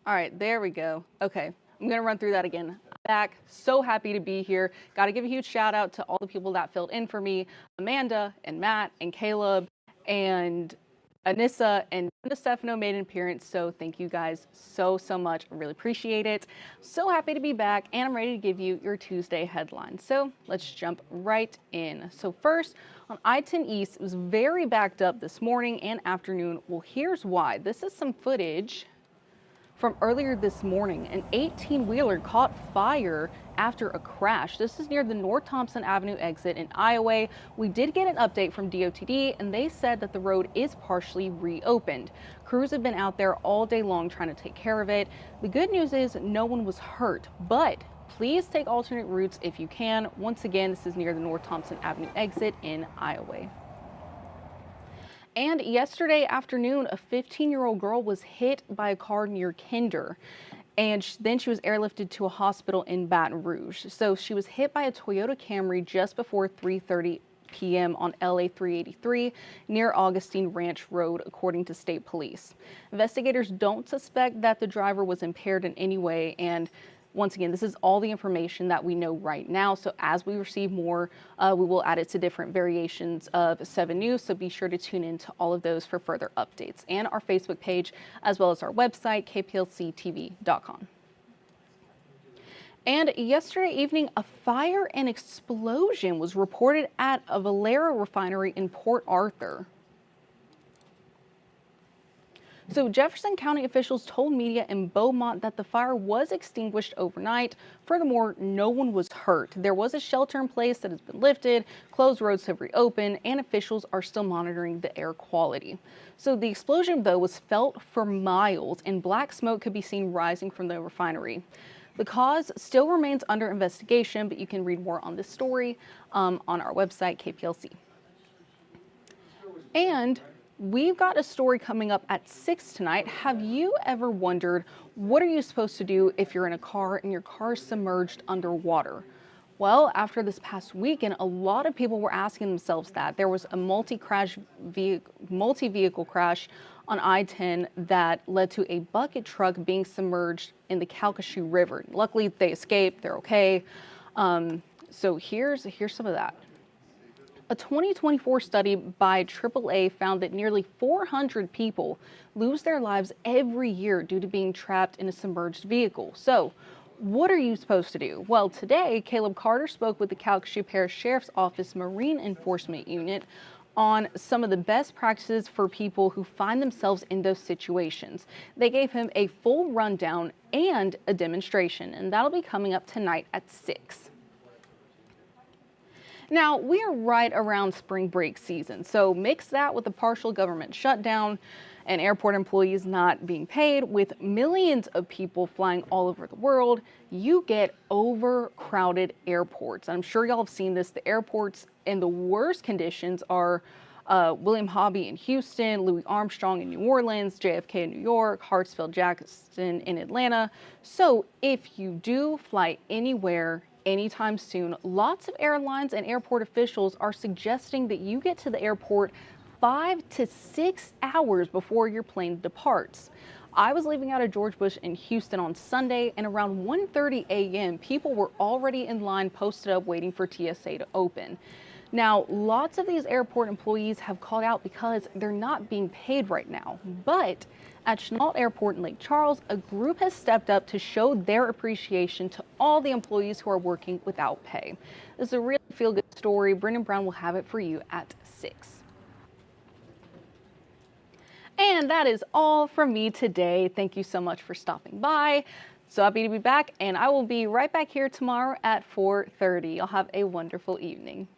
All right, there we go. Okay, I'm gonna run through that again. Back, so happy to be here. Got to give a huge shout out to all the people that filled in for me, Amanda and Matt and Caleb and Anissa and Stefano made an appearance. So thank you guys so much. I really appreciate it. So happy to be back, and I'm ready to give you your Tuesday headlines. So let's jump right in. So first, on I-10 East, it was very backed up this morning and afternoon. Well, here's why. This is some footage from earlier this morning. An 18-wheeler caught fire after a crash. This is near the North Thompson Avenue exit in Iowa. We did get an update from DOTD, and they said that the road is partially reopened. Crews have been out there all day long trying to take care of it. The good news is no one was hurt, but please take alternate routes if you can. Once again, this is near the North Thompson Avenue exit in Iowa. And yesterday afternoon, a 15-year-old girl was hit by a car near Kinder, and then she was airlifted to a hospital in Baton Rouge. So she was hit by a Toyota Camry just before 3:30 p.m. on LA 383 near Augustine Ranch Road, according to state police. Investigators don't suspect that the driver was impaired in any way, and once again, this is all the information that we know right now. So as we receive more, we will add it to different variations of 7 News. So be sure to tune in to all of those for further updates, and our Facebook page, as well as our website, kplctv.com. And yesterday evening, a fire and explosion was reported at a Valero refinery in Port Arthur. So Jefferson County officials told media in Beaumont that the fire was extinguished overnight. Furthermore, no one was hurt. There was a shelter in place that has been lifted, closed roads have reopened, and officials are still monitoring the air quality. So the explosion, though, was felt for miles, and black smoke could be seen rising from the refinery. The cause still remains under investigation, but you can read more on this story on our website, KPLC. And we've got a story coming up at 6 tonight. Have you ever wondered, what are you supposed to do if you're in a car and your car is submerged underwater? Well, after this past weekend, a lot of people were asking themselves that. There was a multi-vehicle crash on I-10 that led to a bucket truck being submerged in the Calcasieu River. Luckily, they escaped. They're okay. So here's some of that. A 2024 study by AAA found that nearly 400 people lose their lives every year due to being trapped in a submerged vehicle. So, what are you supposed to do? Well, today, Caleb Carter spoke with the Calcasieu Parish Sheriff's Office Marine Enforcement Unit on some of the best practices for people who find themselves in those situations. They gave him a full rundown and a demonstration, and that'll be coming up tonight at 6. Now, we are right around spring break season, so mix that with a partial government shutdown and airport employees not being paid, with millions of people flying all over the world, you get overcrowded airports. I'm sure y'all have seen this. The airports in the worst conditions are William Hobby in Houston, Louis Armstrong in New Orleans, JFK in New York, Hartsfield-Jackson in Atlanta. So if you do fly anywhere anytime soon, lots of airlines and airport officials are suggesting that you get to the airport 5 to 6 hours before your plane departs. I was leaving out of George Bush in Houston on Sunday, and around 1:30 a.m., people were already in line posted up waiting for TSA to open. Now, lots of these airport employees have called out because they're not being paid right now. But at Chenault Airport in Lake Charles, a group has stepped up to show their appreciation to all the employees who are working without pay. This is a really feel-good story. Brendan Brown will have it for you at 6. And that is all from me today. Thank you so much for stopping by. So happy to be back, and I will be right back here tomorrow at 4:30. Y'all have a wonderful evening.